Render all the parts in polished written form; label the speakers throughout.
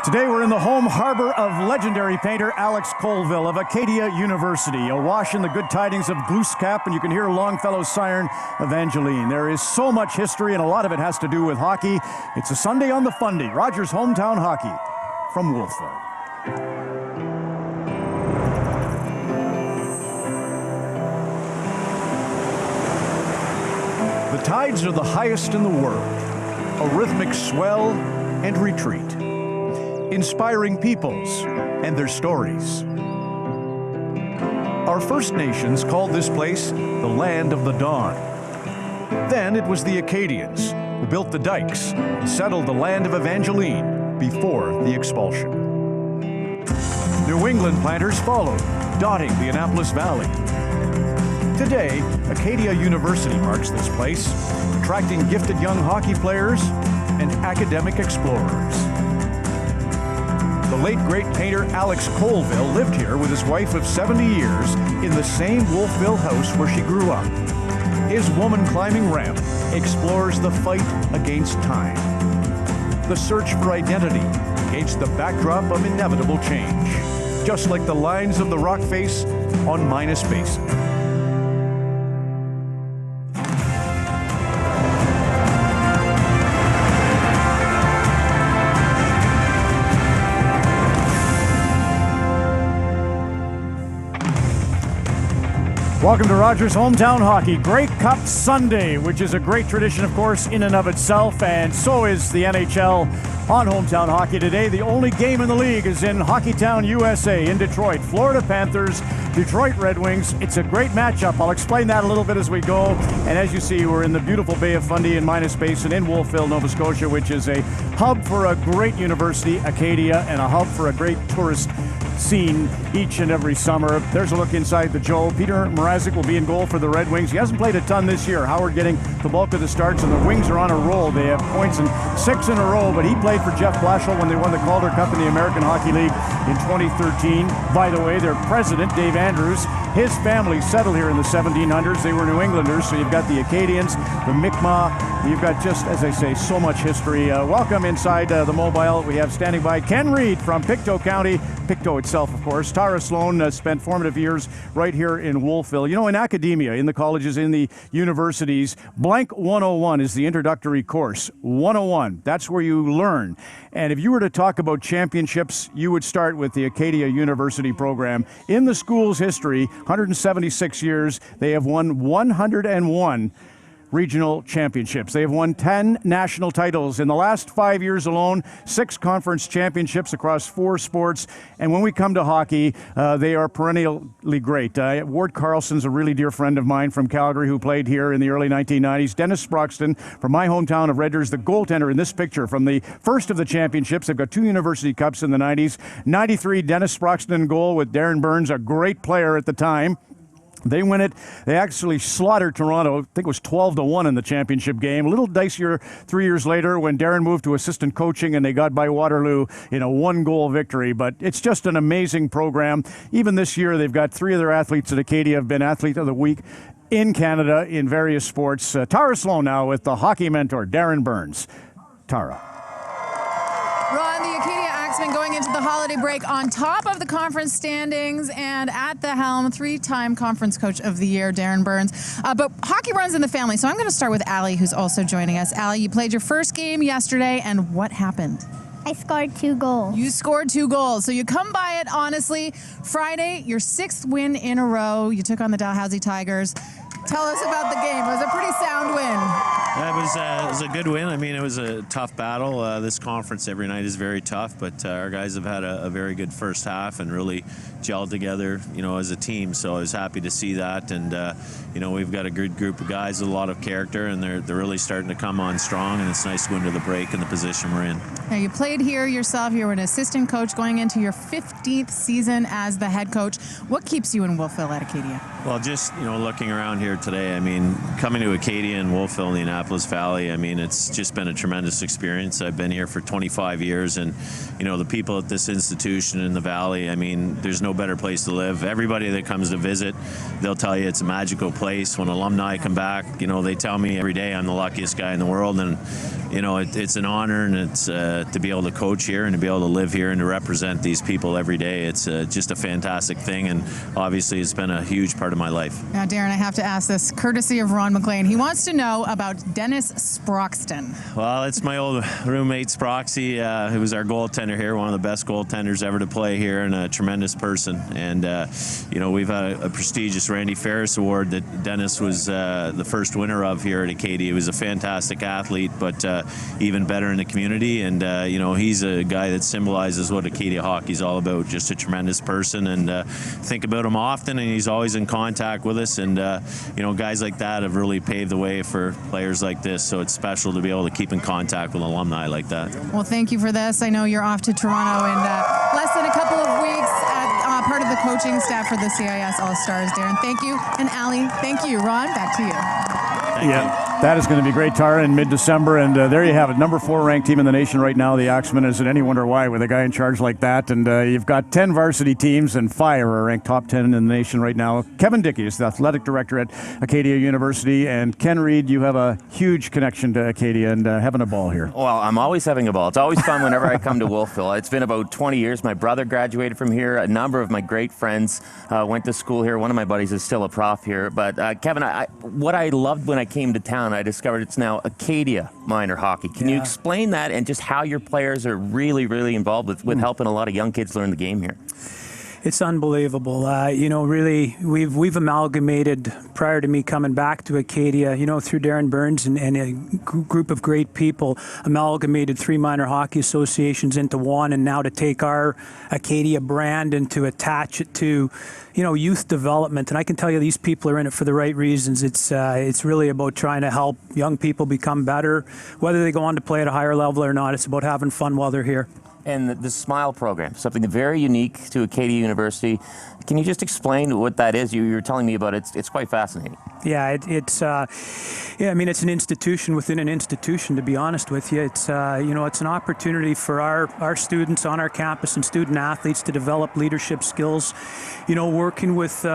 Speaker 1: Today we're in the home harbor of legendary painter Alex Colville of Acadia University, awash in the good tidings of Glooscap, and you can hear Longfellow's siren Evangeline. There is so much history, and a lot of it has to do with hockey. It's a Sunday on the Fundy, Rogers Hometown Hockey from Wolfville. The tides are the highest in the world, a rhythmic swell and retreat, inspiring peoples and their stories. Our First Nations called this place the Land of the Dawn. Then it was the Acadians who built the dikes and settled the land of Evangeline before the expulsion. New England planters followed, dotting the Annapolis Valley. Today, Acadia University marks this place, attracting gifted young hockey players and academic explorers. The late great painter Alex Colville lived here with his wife of 70 years in the same Wolfville house where she grew up. His woman climbing ramp explores the fight against time, the search for identity against the backdrop of inevitable change, just like the lines of the rock face on Minas Basin. Welcome to Rogers Hometown Hockey. Grey Cup Sunday, which is a great tradition, of course, in and of itself, and so is the NHL on Hometown Hockey today. The only game in the league is in Hockeytown, USA, in Detroit. Florida Panthers, Detroit Red Wings. It's a great matchup. I'll explain that a little bit as we go. And as you see, we're in the beautiful Bay of Fundy in Minas Basin in Wolfville, Nova Scotia, which is a hub for a great university, Acadia, and a hub for a great tourist scene each and every summer. There's a look inside the Joe. Peter Mrazek will be in goal for the Red Wings. He hasn't played a ton this year. Howard getting the bulk of the starts, and the Wings are on a roll. They have points in 6 in a row, but he played for Jeff Blashill when they won the Calder Cup in the American Hockey League in 2013. By the way, their president, Dave Andrews, his family settled here in the 1700s. They were New Englanders, so you've got the Acadians, the Mi'kmaq. You've got, just as I say, so much history. Welcome inside the mobile. We have standing by Ken Reed from Pictou County, Pictou itself, of course. Tara Sloan spent formative years right here in Wolfville. You know, in academia, in the colleges, in the universities, Blank 101 is the introductory course. 101, that's where you learn. And if you were to talk about championships, you would start with the Acadia University program. In the school's history, 176 years, they have won 101 regional championships. They have won 10 national titles in the last 5 years alone, 6 conference championships across 4 sports. And when we come to hockey, they are perennially great. Ward Carlson's a really dear friend of mine from Calgary who played here in the early 1990s. Dennis Sproxton from my hometown of Red Deer, the goaltender in this picture from the first of the championships. They've got 2 university cups in the 90s. 93, Dennis Sproxton in goal with Darren Burns, a great player at the time. They win it. They actually slaughtered Toronto. I think it was 12-1 in the championship game. A little dicier 3 years later when Darren moved to assistant coaching and they got by Waterloo in a 1-goal victory. But it's just an amazing program. Even this year, they've got 3 of their athletes at Acadia have been Athlete of the Week in Canada in various sports. Tara Sloan now with the hockey mentor, Darren Burns. Tara.
Speaker 2: Ron, the Acadia Axemen going into the holiday break on top of the conference standings, and at the helm, 3-time conference coach of the year, Darren Burns. But hockey runs in the family, so I'm going to start with Allie, who's also joining us. Allie, you played your first game yesterday, and what happened?
Speaker 3: I scored 2 goals.
Speaker 2: You scored 2 goals, so you come by it honestly. Friday, your 6th win in a row. You took on the Dalhousie Tigers. Tell us about the game. It was a pretty sound win.
Speaker 4: It was a good win. I mean, it was a tough battle. This conference every night is very tough, but our guys have had a very good first half and really gelled together, you know, as a team. So I was happy to see that. And, you know, we've got a good group of guys with a lot of character, and they're really starting to come on strong, and it's nice to go into the break in the position we're in.
Speaker 2: Now, you played here yourself. You were an assistant coach going into your 15th season as the head coach. What keeps you in Wolfville at Acadia?
Speaker 4: Well, just, you know, looking around here today, I mean, coming to Acadia and Wolfville, Indianapolis, Minneapolis Valley. I mean, it's just been a tremendous experience. I've been here for 25 years, and the people at this institution in the Valley, I mean, there's no better place to live. Everybody that comes to visit, they'll tell you it's a magical place. When alumni come back, they tell me every day I'm the luckiest guy in the world, and it's an honor, and it's to be able to coach here and to be able to live here and to represent these people every day. It's just a fantastic thing, and obviously it's been a huge part of my life.
Speaker 2: Now, Darren, I have to ask this, courtesy of Ron McLean. He wants to know about Dennis Sproxton.
Speaker 4: Well, it's my old roommate Sproxy, who was our goaltender here, one of the best goaltenders ever to play here, and a tremendous person. And we've had a prestigious Randy Ferris Award that Dennis was the first winner of here at Acadia. He was a fantastic athlete, but even better in the community. And he's a guy that symbolizes what Acadia hockey is all about. Just a tremendous person, and think about him often, and he's always in contact with us. And guys like that have really paved the way for players like this. So it's special to be able to keep in contact with alumni like that.
Speaker 2: Well, thank you for this. I know you're off to Toronto in less than a couple of weeks at part of the coaching staff for the CIS All-Stars. Darren, thank you. And Allie, thank you. Ron, back to you.
Speaker 4: Thank you.
Speaker 1: That is going to be great, Tara, in mid-December. And there you have it. Number 4 ranked team in the nation right now, the Axemen. Is it any wonder why with a guy in charge like that? And you've got 10 varsity teams, and 5 are ranked top 10 in the nation right now. Kevin Dickie is the athletic director at Acadia University. And Ken Reed, you have a huge connection to Acadia and having a ball here.
Speaker 5: Well, I'm always having a ball. It's always fun whenever I come to Wolfville. It's been about 20 years. My brother graduated from here. A number of my great friends went to school here. One of my buddies is still a prof here. But Kevin, what I loved when I came to town, I discovered it's now Acadia minor hockey. Can you explain that and just how your players are really, really involved with helping a lot of young kids learn the game here?
Speaker 6: It's unbelievable. Really, we've amalgamated, prior to me coming back to Acadia, through Darren Burns and a group of great people, amalgamated 3 minor hockey associations into one, and now to take our Acadia brand and to attach it to, youth development. And I can tell you these people are in it for the right reasons. It's really about trying to help young people become better, whether they go on to play at a higher level or not. It's about having fun while they're here.
Speaker 5: And the SMILE program, something very unique to Acadia University. Can you just explain what that is? You were telling me about it. It's quite fascinating.
Speaker 6: Yeah, it's an institution within an institution, to be honest with you. It's it's an opportunity for our students on our campus and student athletes to develop leadership skills, working with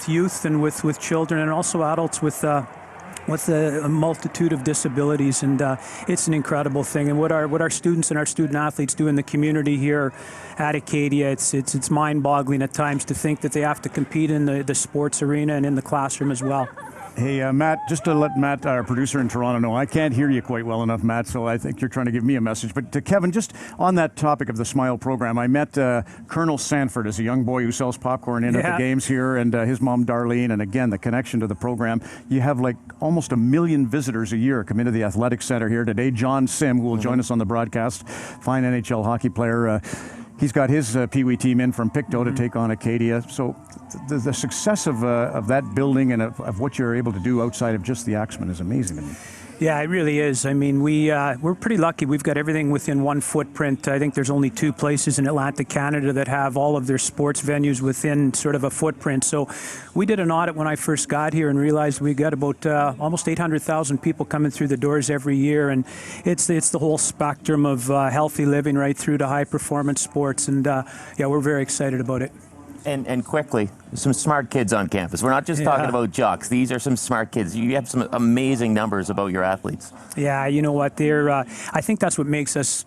Speaker 6: youth and with children, and also adults with a multitude of disabilities, and it's an incredible thing. And what our students and our student athletes do in the community here at Acadia, it's mind-boggling at times to think that they have to compete in the sports arena and in the classroom as well.
Speaker 1: Hey, Matt, just to let Matt, our producer in Toronto, know, I can't hear you quite well enough, Matt, so I think you're trying to give me a message. But to Kevin, just on that topic of the SMILE program, I met Colonel Sanford as a young boy who sells popcorn at the games here, and his mom, Darlene, and again, the connection to the program. You have like almost 1 million visitors a year come into the athletic center here today. John Sim, who will join us on the broadcast, fine NHL hockey player. He's got his Pee Wee team in from Pictou to take on Acadia. So the success of that building and of what you're able to do outside of just the Axemen is amazing to me.
Speaker 6: Yeah, it really is. I mean, we're pretty lucky. We've got everything within one footprint. I think there's only 2 places in Atlantic Canada that have all of their sports venues within sort of a footprint. So we did an audit when I first got here and realized we got about almost 800,000 people coming through the doors every year. And it's the whole spectrum of healthy living right through to high-performance sports. And, we're very excited about it.
Speaker 5: And quickly, some smart kids on campus. We're not just talking about jocks. These are some smart kids. You have some amazing numbers about your athletes.
Speaker 6: Yeah, you know what? I think that's what makes us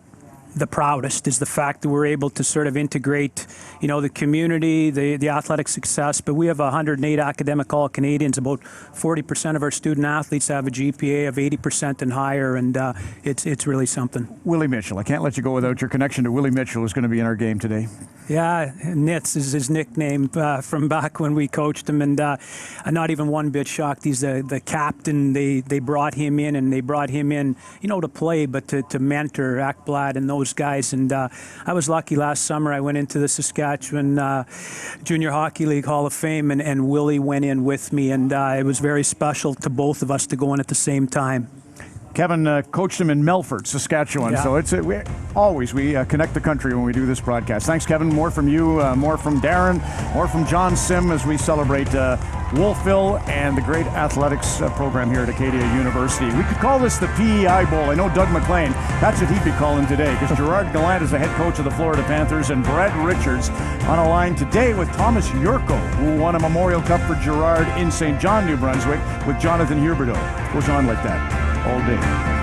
Speaker 6: the proudest, is the fact that we're able to sort of integrate, the community, the athletic success. But we have 108 academic All-Canadians. About 40% of our student athletes have a GPA of 80% and higher, and it's really something.
Speaker 1: Willie Mitchell, I can't let you go without your connection to Willie Mitchell, who's going to be in our game today.
Speaker 6: Yeah, Nitz is his nickname from back when we coached him, and I'm not even one bit shocked. He's the captain. They brought him in, and they brought him in, to play, but to mentor Ekblad and those guys. And I was lucky last summer. I went into the Saskatchewan Junior Hockey League Hall of Fame, and Willie went in with me, and it was very special to both of us to go in at the same time.
Speaker 1: Kevin coached him in Melfort, Saskatchewan, so always, we connect the country when we do this broadcast. Thanks, Kevin. More from you, more from Darren, more from John Sim as we celebrate Wolfville and the great athletics program here at Acadia University. We could call this the PEI Bowl. I know Doug McLean, that's what he'd be calling today, because Gerard Gallant is the head coach of the Florida Panthers, and Brad Richards on a line today with Thomas Yurko, who won a Memorial Cup for Gerard in St. John, New Brunswick, with Jonathan Huberdeau. Goes on like that all day.